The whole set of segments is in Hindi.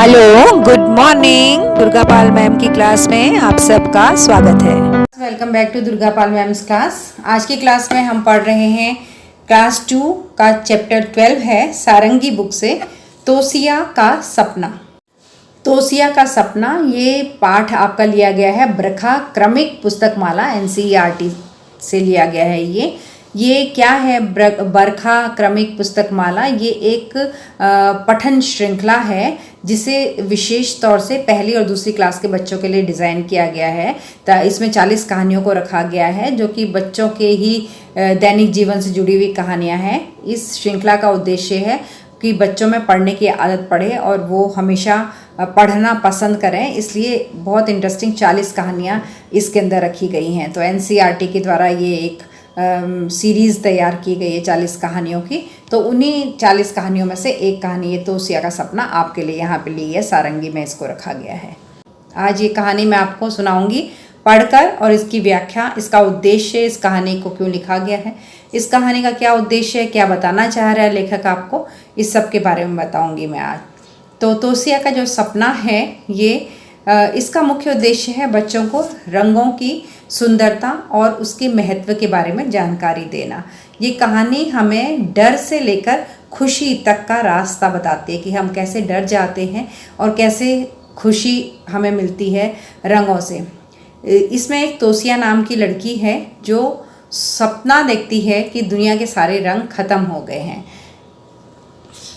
Hello, good morning. Durga Pal ma'am की क्लास में आप सबका स्वागत है। Welcome back to Durga Pal ma'am's class. आज की क्लास में हम पढ़ रहे हैं क्लास 2 का चैप्टर 12 है सारंगी बुक से तोसिया का सपना। तोसिया का सपना ये पाठ आपका लिया गया है बरखा क्रमिक पुस्तक माला NCERT से लिया गया है। ये क्या है बरखा क्रमिक पुस्तक माला? ये एक पठन श्रृंखला है जिसे विशेष तौर से पहली और दूसरी क्लास के बच्चों के लिए डिज़ाइन किया गया है। इसमें 40 कहानियों को रखा गया है जो कि बच्चों के ही दैनिक जीवन से जुड़ी हुई कहानियाँ हैं। इस श्रृंखला का उद्देश्य है कि बच्चों में पढ़ने की आदत पड़े और वो हमेशा पढ़ना पसंद करें, इसलिए बहुत इंटरेस्टिंग 40 कहानियाँ इसके अंदर रखी गई हैं। तो NCERT के द्वारा ये एक सीरीज़ तैयार की गई है 40 कहानियों की। तो उन्हीं 40 कहानियों में से एक कहानी ये तोसिया का सपना आपके लिए यहाँ पे ली है, सारंगी में इसको रखा गया है। आज ये कहानी मैं आपको सुनाऊंगी पढ़कर और इसकी व्याख्या, इसका उद्देश्य, इस कहानी को क्यों लिखा गया है, इस कहानी का क्या उद्देश्य है, क्या बताना चाह रहा है लेखक आपको, इस सब के बारे में बताऊँगी मैं आज। तो तोसिया का जो सपना है ये इसका मुख्य उद्देश्य है बच्चों को रंगों की सुंदरता और उसके महत्व के बारे में जानकारी देना। ये कहानी हमें डर से लेकर खुशी तक का रास्ता बताती है कि हम कैसे डर जाते हैं और कैसे खुशी हमें मिलती है रंगों से। इसमें एक तोसिया नाम की लड़की है जो सपना देखती है कि दुनिया के सारे रंग ख़त्म हो गए हैं।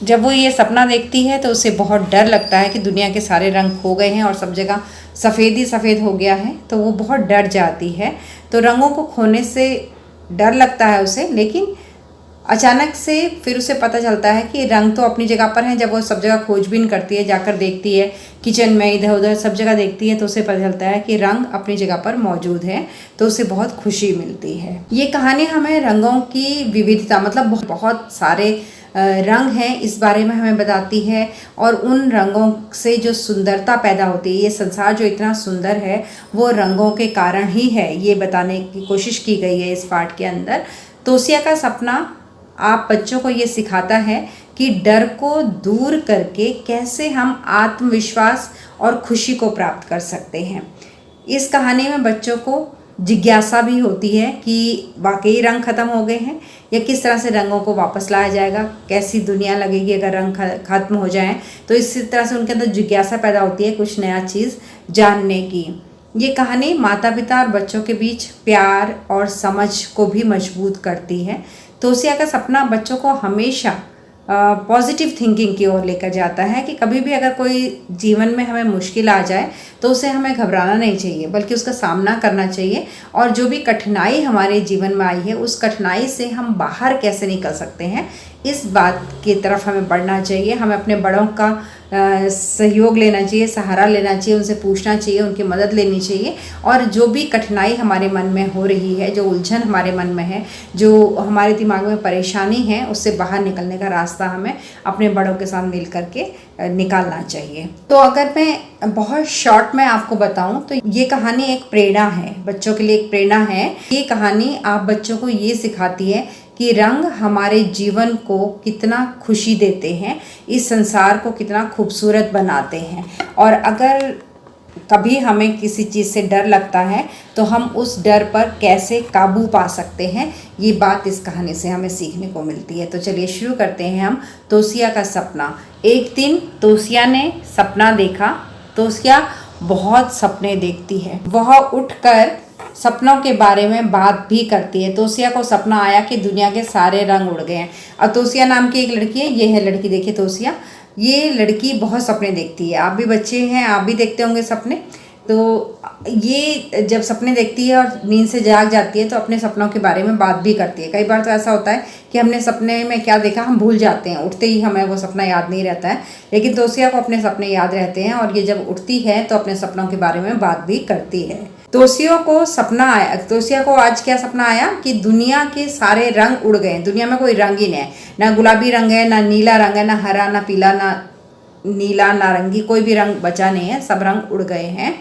जब वो ये सपना देखती है तो उसे बहुत डर लगता है कि दुनिया के सारे रंग खो गए हैं और सब जगह सफ़ेद ही सफ़ेद हो गया है। तो वो बहुत डर जाती है। तो रंगों को खोने से डर लगता है उसे, लेकिन अचानक से फिर उसे पता चलता है कि रंग तो अपनी जगह पर हैं। जब वो सब जगह खोजबीन करती है, जाकर देखती है किचन में, इधर उधर सब जगह देखती है, तो उसे पता चलता है कि रंग अपनी जगह पर मौजूद है। तो उसे बहुत खुशी मिलती है। ये कहानी हमें रंगों की विविधता, मतलब बहुत सारे रंग हैं, इस बारे में हमें बताती है और उन रंगों से जो सुंदरता पैदा होती है, ये संसार जो इतना सुंदर है वो रंगों के कारण ही है, ये बताने की कोशिश की गई है इस पाठ के अंदर। तोसिया का सपना आप बच्चों को ये सिखाता है कि डर को दूर करके कैसे हम आत्मविश्वास और खुशी को प्राप्त कर सकते हैं। इस कहानी में बच्चों को जिज्ञासा भी होती है कि वाकई रंग ख़त्म हो गए हैं या किस तरह से रंगों को वापस लाया जाएगा, कैसी दुनिया लगेगी अगर रंग ख़त्म हो जाएं। तो इसी तरह से उनके अंदर जिज्ञासा पैदा होती है कुछ नया चीज़ जानने की। ये कहानी माता पिता और बच्चों के बीच प्यार और समझ को भी मजबूत करती है। तोसिया का सपना बच्चों को हमेशा पॉजिटिव थिंकिंग की ओर लेकर जाता है कि कभी भी अगर कोई जीवन में हमें मुश्किल आ जाए तो उसे हमें घबराना नहीं चाहिए, बल्कि उसका सामना करना चाहिए। और जो भी कठिनाई हमारे जीवन में आई है उस कठिनाई से हम बाहर कैसे निकल सकते हैं, इस बात की तरफ हमें बढ़ना चाहिए। हमें अपने बड़ों का सहयोग लेना चाहिए, सहारा लेना चाहिए, उनसे पूछना चाहिए, उनकी मदद लेनी चाहिए। और जो भी कठिनाई हमारे मन में हो रही है, जो उलझन हमारे मन में है, जो हमारे दिमाग में परेशानी है, उससे बाहर निकलने का रास्ता हमें अपने बड़ों के साथ मिल करके निकालना चाहिए। तो अगर मैं बहुत शॉर्ट में आपको बताऊं तो ये कहानी एक प्रेरणा है, बच्चों के लिए एक प्रेरणा है। ये कहानी आप बच्चों को ये सिखाती है कि रंग हमारे जीवन को कितना खुशी देते हैं, इस संसार को कितना खूबसूरत बनाते हैं। और अगर कभी हमें किसी चीज़ से डर लगता है तो हम उस डर पर कैसे काबू पा सकते हैं, ये बात इस कहानी से हमें सीखने को मिलती है। तो चलिए शुरू करते हैं हम तोसिया का सपना। एक दिन तोसिया ने सपना देखा। तोसिया बहुत सपने देखती है। वह उठकर सपनों के बारे में बात भी करती है। तोसिया को सपना आया कि दुनिया के सारे रंग उड़ गए हैं। और तोसिया नाम की एक लड़की है, ये है लड़की, देखिए तोसिया। ये लड़की बहुत सपने देखती है। आप भी बच्चे हैं, आप भी देखते होंगे सपने। तो ये जब सपने देखती है और नींद से जाग जाती है तो अपने सपनों के बारे में बात भी करती है। कई बार तो ऐसा होता है कि हमने सपने में क्या देखा हम भूल जाते हैं, उठते ही हमें वो सपना याद नहीं रहता है, लेकिन तोसिया को अपने सपने याद रहते हैं और ये जब उठती है तो अपने सपनों के बारे में बात भी करती है। तोसिया को सपना आया, तोसिया को आज क्या सपना आया कि दुनिया के सारे रंग उड़ गए। दुनिया में कोई रंग ही नहीं है, ना गुलाबी रंग है, ना नीला रंग है, ना हरा, ना पीला, ना नीला, नारंगी, कोई भी रंग बचा नहीं है, सब रंग उड़ गए हैं।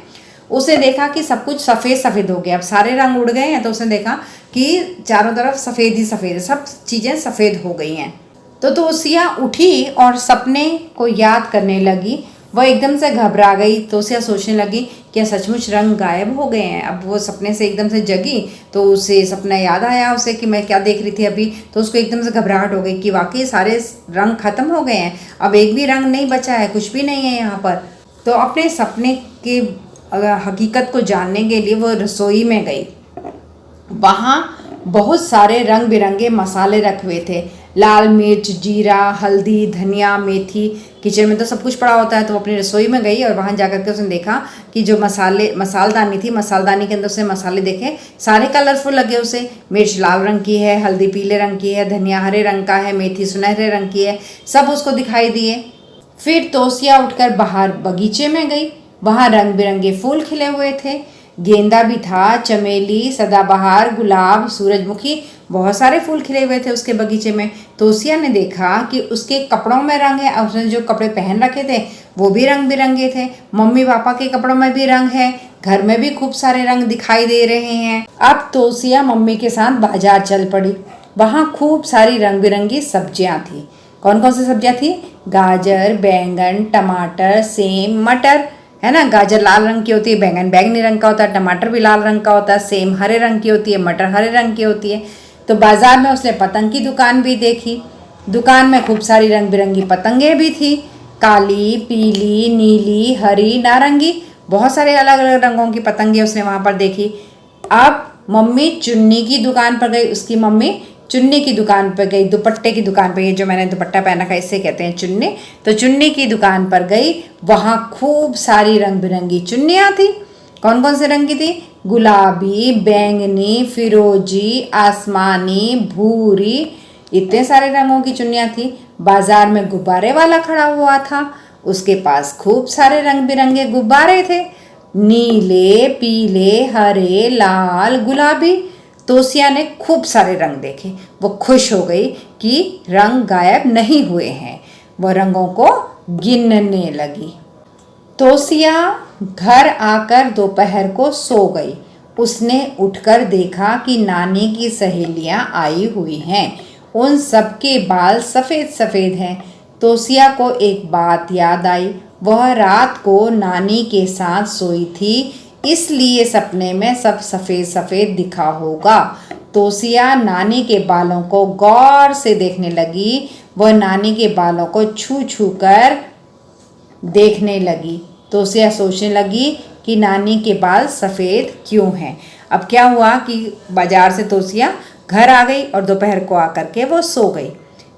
उसे देखा कि सब कुछ सफ़ेद सफ़ेद हो गया। अब सारे रंग उड़ गए हैं तो उसने देखा कि चारों तरफ सफ़ेद ही सफ़ेद है, सब चीज़ें सफ़ेद हो गई हैं। तो तोसिया उठी और सपने को याद करने लगी वह एकदम से घबरा गई। तोसिया सोचने लगी क्या सचमुच रंग गायब हो गए हैं। अब वो सपने से एकदम से जगी तो उसे सपना याद आया उसे कि मैं क्या देख रही थी अभी। तो उसको एकदम से घबराहट हो गई कि वाकई सारे रंग खत्म हो गए हैं, अब एक भी रंग नहीं बचा है, कुछ भी नहीं है यहाँ पर। तो अपने सपने के हकीकत को जानने के लिए वो रसोई में गई। वहाँ बहुत सारे रंग बिरंगे मसाले रखे हुए थे, लाल मिर्च, जीरा, हल्दी, धनिया, मेथी। किचन में तो सब कुछ पड़ा होता है। तो वो अपनी रसोई में गई और वहाँ जाकर के उसने देखा कि जो मसालदानी थी, मसालदानी के अंदर उसने मसाले देखे, सारे कलरफुल लगे उसे। मिर्च लाल रंग की है, हल्दी पीले रंग की है, धनिया हरे रंग का है, मेथी सुनहरे रंग की है, सब उसको दिखाई दिए। फिर तोसिया उठकर बाहर बगीचे में गई। वहाँ रंग बिरंगे फूल खिले हुए थे, गेंदा भी था, चमेली, सदाबहार, गुलाब, सूरजमुखी, बहुत सारे फूल खिले हुए थे उसके बगीचे में। तोसिया ने देखा कि उसके कपड़ों में रंग है, उसने जो कपड़े पहन रखे थे वो भी रंग बिरंगे थे, मम्मी पापा के कपड़ों में भी रंग है, घर में भी खूब सारे रंग दिखाई दे रहे हैं। अब तोसिया मम्मी के साथ बाजार चल पड़ी। वहाँ खूब सारी रंग बिरंगी सब्जियाँ थी। कौन कौन सी सब्जियाँ थी? गाजर, बैंगन, टमाटर, सेम, मटर, है ना। गाजर लाल रंग की होती है, बैंगन बैंगनी रंग का होता है, टमाटर भी लाल रंग का होता है, सेम हरे रंग की होती है, मटर हरे रंग की होती है। तो बाजार में उसने पतंग की दुकान भी देखी। दुकान में खूब सारी रंग बिरंगी पतंगे भी थी, काली, पीली, नीली, हरी, नारंगी, बहुत सारे अलग अलग रंगों की पतंगे उसने वहाँ पर देखी। अब मम्मी चुन्नी की दुकान पर गई। उसकी मम्मी चुन्नी की दुकान पर गई, दुपट्टे की दुकान पर, ये जो मैंने दुपट्टा पहना है इसे कहते हैं चुन्नी। तो चुन्नी की दुकान पर गई, वहाँ खूब सारी रंग बिरंगी चुन्नियाँ थी। कौन कौन से रंग की थी? गुलाबी, बैंगनी, फिरोजी, आसमानी, भूरी, इतने सारे रंगों की चुन्नियाँ थी। बाजार में गुब्बारे वाला खड़ा हुआ था, उसके पास खूब सारे रंग बिरंगे गुब्बारे थे, नीले, पीले, हरे, लाल, गुलाबी। तोसिया ने खूब सारे रंग देखे। वो खुश हो गई कि रंग गायब नहीं हुए हैं। वो रंगों को गिनने लगी। तोसिया घर आकर दोपहर को सो गई। उसने उठकर देखा कि नानी की सहेलियां आई हुई हैं। उन सबके बाल सफ़ेद सफ़ेद हैं। तोसिया को एक बात याद आई। वह रात को नानी के साथ सोई थी, इसलिए सपने में सब सफ़ेद सफ़ेद दिखा होगा। तोसिया नानी के बालों को गौर से देखने लगी। वह नानी के बालों को छू छू कर देखने लगी। तोसिया सोचने लगी कि नानी के बाल सफ़ेद क्यों हैं। अब क्या हुआ कि बाजार से तोसिया घर आ गई और दोपहर को आकर के वो सो गई।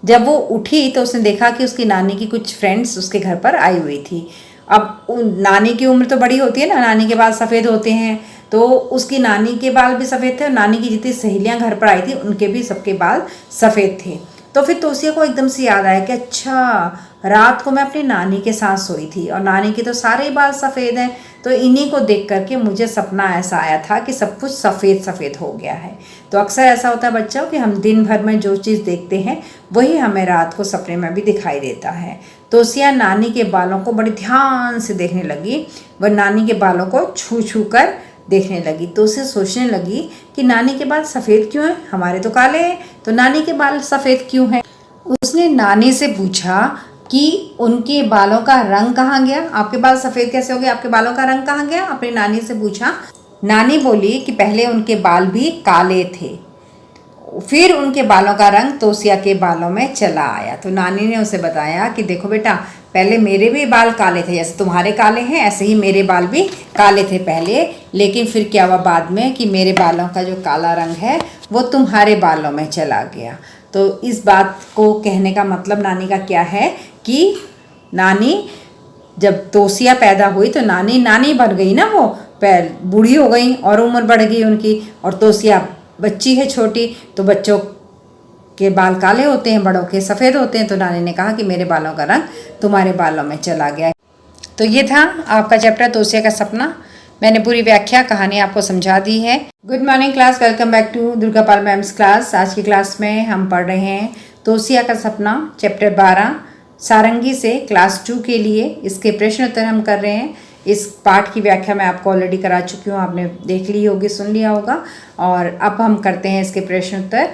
जब वो उठी तो उसने देखा कि उसकी नानी की कुछ फ्रेंड्स उसके घर पर आई हुई थी। अब नानी की उम्र तो बड़ी होती है ना, नानी के बाल सफ़ेद होते हैं, तो उसकी नानी के बाल भी सफ़ेद थे और नानी की जितनी सहेलियां घर पर आई थी उनके भी सबके बाल सफ़ेद थे। तो फिर तोसिया को एकदम से याद आया कि अच्छा, रात को मैं अपनी नानी के साथ सोई थी और नानी के तो सारे बाल सफ़ेद हैं, तो इन्हीं को देख करके मुझे सपना ऐसा आया था कि सब कुछ सफ़ेद सफ़ेद हो गया है। तो अक्सर ऐसा होता है बच्चों कि हम दिन भर में जो चीज़ देखते हैं वही हमें रात को सपने में भी दिखाई देता है। तोसिया नानी के बालों को बड़ी ध्यान से देखने लगी। वह नानी के बालों को छू छू कर देखने लगी। तो उसे सोचने लगी कि नानी के बाल सफ़ेद क्यों हैं, हमारे तो काले हैं, तो नानी के बाल सफ़ेद क्यों हैं। उसने नानी से पूछा कि उनके बालों का रंग कहाँ गया, आपके बाल सफ़ेद कैसे हो गए, आपके बालों का रंग कहाँ गया, अपनी नानी से पूछा। नानी बोली कि पहले उनके बाल भी काले थे, फिर उनके बालों का रंग तोसिया के बालों में चला आया। तो नानी ने उसे बताया कि देखो बेटा, पहले मेरे भी बाल काले थे, जैसे तुम्हारे काले हैं ऐसे ही मेरे बाल भी काले थे पहले, लेकिन फिर क्या हुआ बाद में कि मेरे बालों का जो काला रंग है वो तुम्हारे बालों में चला गया। तो इस बात को कहने का मतलब नानी का क्या है कि नानी जब तोसिया पैदा हुई तो नानी नानी बन गई ना, वो बूढ़ी हो गई और उम्र बढ़ गई उनकी, और तोसिया बच्ची है छोटी, तो बच्चों के बाल काले होते हैं, बड़ों के सफ़ेद होते हैं। तो नानी ने कहा कि मेरे बालों का रंग तुम्हारे बालों में चला गया। तो ये था आपका चैप्टर तोसिया का सपना। मैंने पूरी व्याख्या कहानी आपको समझा दी है। Good morning class, welcome back to Durgapal ma'am's class. आज की क्लास में हम पढ़ रहे हैं तोसिया का सपना, चैप्टर 12 सारंगी से, क्लास 2 के लिए। इसके प्रश्न उत्तर हम कर रहे हैं। इस पाठ की व्याख्या मैं आपको ऑलरेडी करा चुकी हूँ, आपने देख ली होगी, सुन लिया होगा। और अब हम करते हैं इसके प्रश्न उत्तर।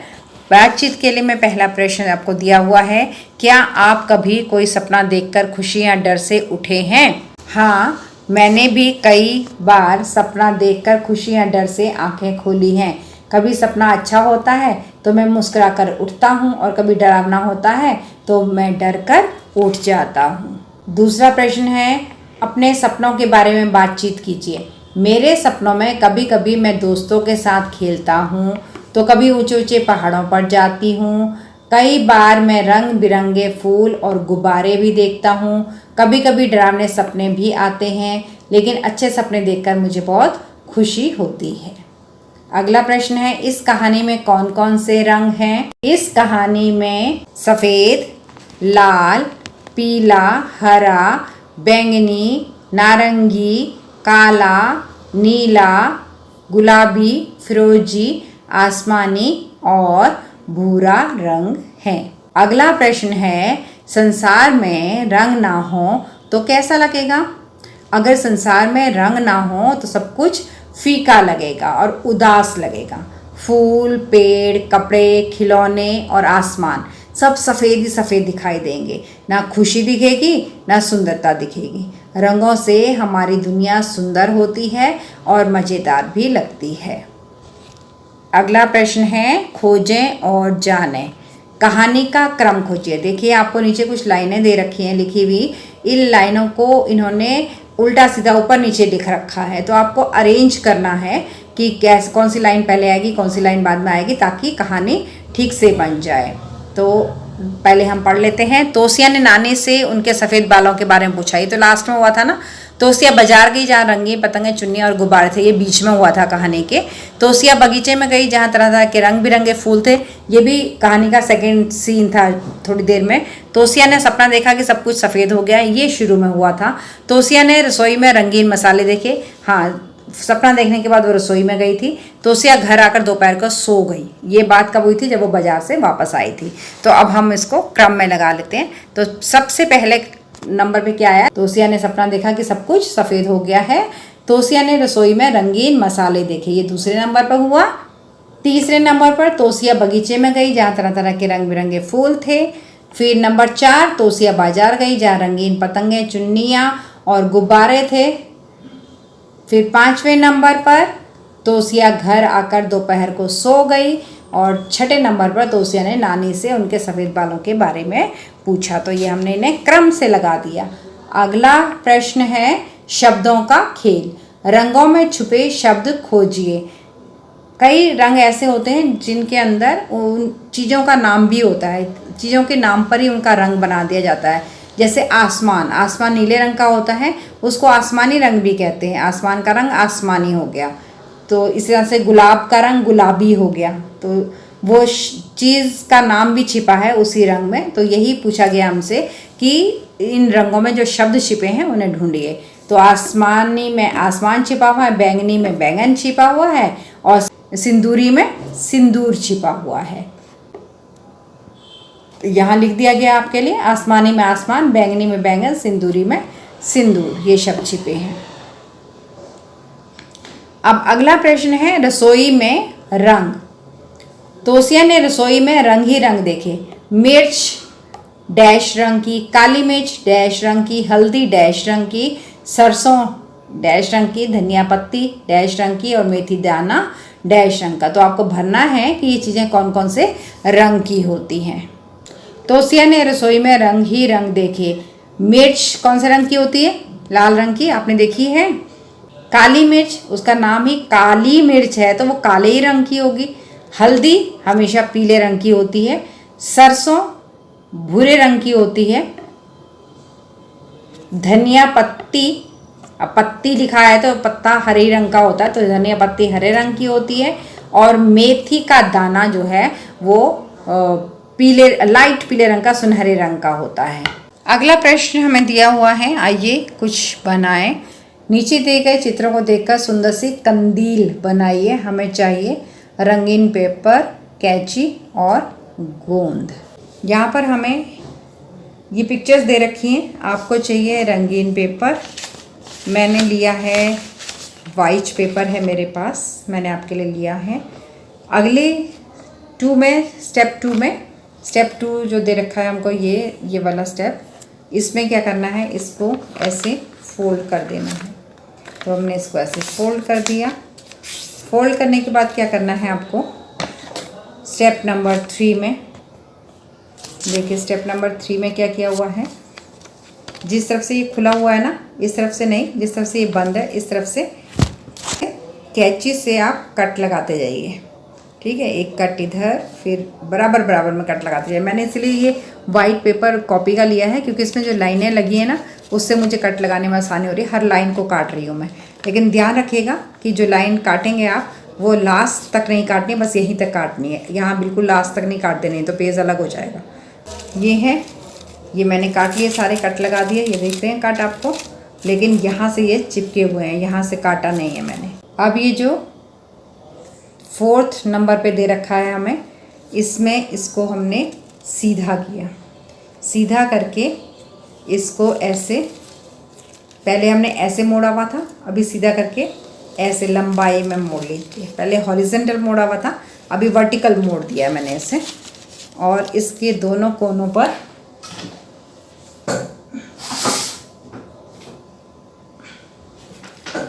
बातचीत के लिए मैं पहला प्रश्न आपको दिया हुआ है, क्या आप कभी कोई सपना देखकर खुशी या डर से उठे हैं? हाँ, मैंने भी कई बार सपना देखकर खुशी या डर से आंखें खोली हैं। कभी सपना अच्छा होता है तो मैं मुस्कुराकर उठता हूँ और कभी डरावना होता है तो मैं डर कर उठ जाता हूँ। दूसरा प्रश्न है, अपने सपनों के बारे में बातचीत कीजिए। मेरे सपनों में कभी कभी मैं दोस्तों के साथ खेलता हूँ तो कभी ऊंचे ऊंचे पहाड़ों पर जाती हूँ। कई बार मैं रंग बिरंगे फूल और गुब्बारे भी देखता हूँ। कभी कभी डरावने सपने भी आते हैं, लेकिन अच्छे सपने देखकर मुझे बहुत खुशी होती है। अगला प्रश्न है, इस कहानी में कौन कौन से रंग हैं? इस कहानी में सफ़ेद, लाल, पीला, हरा, बैंगनी, नारंगी, काला, नीला, गुलाबी, फिरोजी, आसमानी और भूरा रंग है। अगला प्रश्न है, संसार में रंग ना हो तो कैसा लगेगा? अगर संसार में रंग ना हो तो सब कुछ फीका लगेगा और उदास लगेगा। फूल, पेड़, कपड़े, खिलौने और आसमान सब सफ़ेद ही सफ़ेद दिखाई देंगे। ना खुशी दिखेगी ना सुंदरता दिखेगी। रंगों से हमारी दुनिया सुंदर होती है और मज़ेदार भी लगती है। अगला प्रश्न है, खोजें और जानें। कहानी का क्रम खोजिए। देखिए, आपको नीचे कुछ लाइनें दे रखी हैं लिखी हुई। इन लाइनों को इन्होंने उल्टा सीधा ऊपर नीचे लिख रखा है, तो आपको अरेंज करना है कि कैसे, कौन सी लाइन पहले आएगी, कौन सी लाइन बाद में आएगी, ताकि कहानी ठीक से बन जाए। तो पहले हम पढ़ लेते हैं। तोसिया ने नानी से उनके सफ़ेद बालों के बारे में पूछा। ये तो लास्ट में हुआ था ना। तोसिया बाजार गई जहाँ रंगीन पतंगे, चुन्नी और गुब्बारे थे। ये बीच में हुआ था कहानी के। तोसिया बगीचे में गई जहाँ तरह तरह के रंग बिरंगे फूल थे। ये भी कहानी का सेकंड सीन था थोड़ी देर में। तोसिया ने सपना देखा कि सब कुछ सफ़ेद हो गया। ये शुरू में हुआ था। तोसिया ने रसोई में रंगीन मसाले देखे। हाँ, सपना देखने के बाद वो रसोई में गई थी। तोसिया घर आकर दोपहर को सो गई। ये बात कब हुई थी? जब वो बाजार से वापस आई थी। तो अब हम इसको क्रम में लगा लेते हैं। तो सबसे पहले नंबर पे क्या आया? तोसिया ने सपना देखा कि सब कुछ सफ़ेद हो गया है। तोसिया ने रसोई में रंगीन मसाले देखे। ये दूसरे नंबर पर हुआ। तीसरे नंबर पर तोसिया बगीचे में गई जहाँ तरह तरह के रंग बिरंगे फूल थे। फिर नंबर 4, तोसिया बाजार गई जहाँ रंगीन पतंगे, चुन्नियाँ और गुब्बारे थे। फिर 5वें नंबर पर तोसिया घर आकर दोपहर को सो गई। और 6ठे नंबर पर तोसिया ने नानी से उनके सफ़ेद बालों के बारे में पूछा। तो ये हमने इन्हें क्रम से लगा दिया। अगला प्रश्न है, शब्दों का खेल। रंगों में छुपे शब्द खोजिए। कई रंग ऐसे होते हैं जिनके अंदर उन चीज़ों का नाम भी होता है। चीज़ों के नाम पर ही उनका रंग बना दिया जाता है। जैसे आसमान, आसमान नीले रंग का होता है, उसको आसमानी रंग भी कहते हैं। आसमान का रंग आसमानी हो गया। तो इस तरह से गुलाब का रंग गुलाबी हो गया। तो वो चीज़ का नाम भी छिपा है उसी रंग में। तो यही पूछा गया हमसे कि इन रंगों में जो शब्द छिपे हैं उन्हें ढूंढिए। तो आसमानी में आसमान छिपा हुआ है, बैंगनी में बैंगन छिपा हुआ है और सिंदूरी में सिंदूर छिपा हुआ है। यहाँ लिख दिया गया आपके लिए, आसमानी में आसमान, बैंगनी में बैंगन, सिंदूरी में सिंदूर, ये शब्द छिपे हैं। अब अगला प्रश्न है, रसोई में रंग। तोसिया ने रसोई में रंग ही रंग देखे। मिर्च डैश रंग की, काली मिर्च डैश रंग की, हल्दी डैश रंग की, सरसों डैश रंग की, धनिया पत्ती डैश रंग की और मेथी दाना डैश रंग का। तो आपको भरना है कि ये चीज़ें कौन कौन से रंग की होती हैं। तोसिया ने रसोई में रंग ही रंग देखे। मिर्च कौन से रंग की होती है? लाल रंग की, आपने देखी है। काली मिर्च, उसका नाम ही काली मिर्च है तो वो काले ही रंग की होगी। हल्दी हमेशा पीले रंग की होती है। सरसों भूरे रंग की होती है। धनिया पत्ती, अब पत्ती लिखा है तो पत्ता हरे रंग का होता है, तो धनिया पत्ती हरे रंग की होती है। और मेथी का दाना जो है वो पीले, लाइट पीले रंग का, सुनहरे रंग का होता है। अगला प्रश्न हमें दिया हुआ है, आइए कुछ बनाएं। नीचे दिए गए चित्रों को देखकर सुंदर सी कंदील बनाइए। हमें चाहिए रंगीन पेपर, कैंची और गोंद। यहाँ पर हमें ये पिक्चर्स दे रखी हैं। आपको चाहिए रंगीन पेपर। मैंने लिया है वाइट पेपर है मेरे पास, मैंने आपके लिए लिया है। अगले स्टेप टू जो दे रखा है हमको, ये वाला स्टेप, इसमें क्या करना है, इसको ऐसे फोल्ड कर देना है। तो हमने इसको ऐसे फोल्ड कर दिया। फोल्ड करने के बाद क्या करना है आपको, स्टेप नंबर 3 में देखिए, स्टेप नंबर 3 में क्या किया हुआ है, जिस तरफ से ये खुला हुआ है ना, इस तरफ से नहीं, जिस तरफ से ये बंद है इस तरफ से कैंची से आप कट लगाते जाइए। ठीक है, एक कट इधर, फिर बराबर में कट लगाते जाइए। मैंने इसलिए ये वाइट पेपर कॉपी का लिया है क्योंकि इसमें जो लाइनें लगी हैं ना, उससे मुझे कट लगाने में आसानी हो रही है। हर लाइन को काट रही हूँ मैं, लेकिन ध्यान रखिएगा कि जो लाइन काटेंगे आप वो लास्ट तक नहीं काटनी है, बस यहीं तक काटनी है। यहाँ बिल्कुल लास्ट तक नहीं काट देनी, तो पेज अलग हो जाएगा। ये है, ये मैंने काट लिए, सारे कट लगा दिए, ये देख रहे हैं कट आपको, लेकिन यहाँ से ये चिपके हुए हैं, यहाँ से काटा नहीं है मैंने। अब ये जो 4th नंबर पे दे रखा है हमें, इसमें इसको हमने सीधा किया, सीधा करके इसको ऐसे, पहले हमने ऐसे मोड़ा हुआ था, अभी सीधा करके ऐसे लंबाई में मोड़ लीजिए। पहले हॉरिजेंटल मोड़ा हुआ था, अभी वर्टिकल मोड़ दिया मैंने इसे। और इसके दोनों कोनों पर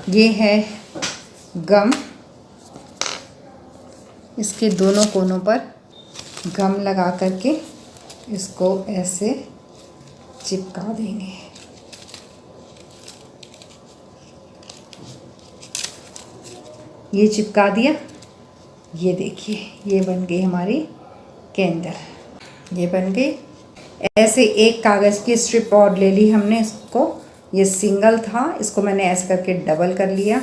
ये है गम, इसके दोनों कोनों पर गम लगा करके इसको ऐसे चिपका देंगे। ये चिपका दिया, ये देखिए ये बन गई हमारी कैंडल, ये बन गई। ऐसे एक कागज़ की स्ट्रिप और ले ली हमने, इसको, ये सिंगल था, इसको मैंने ऐसे करके डबल कर लिया।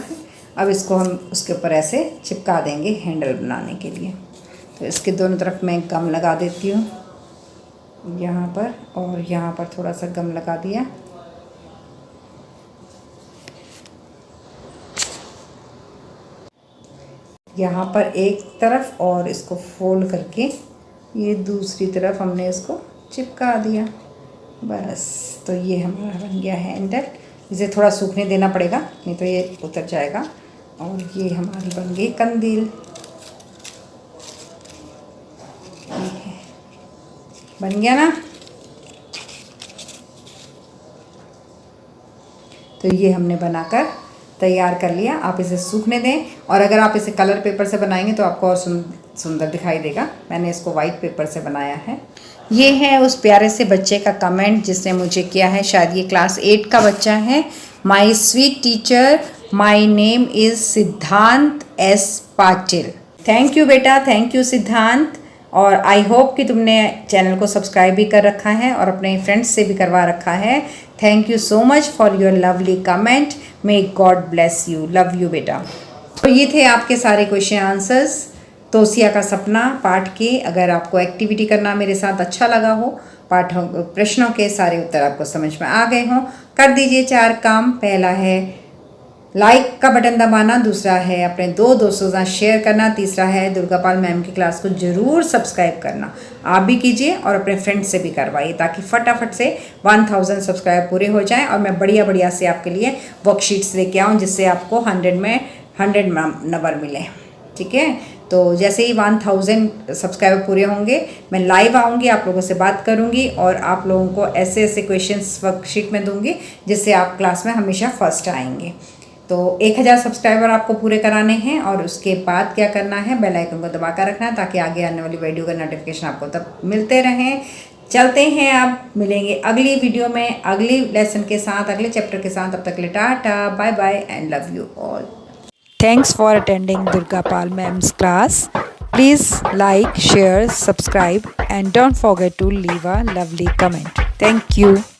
अब इसको हम उसके ऊपर ऐसे चिपका देंगे हैंडल बनाने के लिए। तो इसके दोनों तरफ मैं गम लगा देती हूँ, यहाँ पर और यहाँ पर थोड़ा सा गम लगा दिया। यहाँ पर एक तरफ और इसको फोल्ड करके ये दूसरी तरफ हमने इसको चिपका दिया, बस। तो ये हमारा बन गया है हैंडल। इसे थोड़ा सूखने देना पड़ेगा, नहीं तो ये उतर जाएगा। और ये हमारी बन गई कंदील, बन गया ना। तो ये हमने बनाकर तैयार कर लिया। आप इसे सूखने दें, और अगर आप इसे कलर पेपर से बनाएंगे तो आपको और सुंदर दिखाई देगा। मैंने इसको वाइट पेपर से बनाया है। ये है उस प्यारे से बच्चे का कमेंट जिसने मुझे किया है, शायद ये क्लास 8 का बच्चा है। My sweet teacher, my name is सिद्धांत एस पाटिल। थैंक यू बेटा, थैंक यू सिद्धांत। और आई होप कि तुमने चैनल को सब्सक्राइब भी कर रखा है और अपने फ्रेंड्स से भी करवा रखा है। Thank you so much for your lovely comment. May God bless you. Love you बेटा। तो ये थे आपके सारे क्वेश्चन आंसर्स तोसिया का सपना पाठ के। अगर आपको एक्टिविटी करना मेरे साथ अच्छा लगा हो, प्रश्नों के सारे उत्तर आपको समझ में आ गए हों, कर दीजिए 4 काम। पहला है लाइक का बटन दबाना, दूसरा है अपने 2 दोस्तों के साथ शेयर करना, तीसरा है दुर्गापाल मैम की क्लास को ज़रूर सब्सक्राइब करना। आप भी कीजिए और अपने फ्रेंड्स से भी करवाइए, ताकि फटाफट से 1000 सब्सक्राइब पूरे हो जाएं और मैं बढ़िया से आपके लिए वर्कशीट्स लेके आऊँ, जिससे आपको 100 में 100 नंबर मिले। ठीक है, तो जैसे ही 1000 सब्सक्राइबर पूरे होंगे मैं लाइव आऊँगी, आप लोगों से बात करूँगी और आप लोगों को ऐसे ऐसे क्वेश्चंस वर्कशीट में दूँगी जिससे आप क्लास में हमेशा फर्स्ट आएंगे। तो 1000 सब्सक्राइबर आपको पूरे कराने हैं, और उसके बाद क्या करना है, बेल आइकन को दबा कर रखना है ताकि आगे आने वाली वीडियो का नोटिफिकेशन आपको तब मिलते रहें। चलते हैं, अब मिलेंगे अगली वीडियो में अगली लेसन के साथ, अगले चैप्टर के साथ। तब तक के लिए tata, bye bye and love you all. Thanks for attending Durgapal Ma'am's class. Please like, share, subscribe and don't forget to leave a lovely comment. Thank you.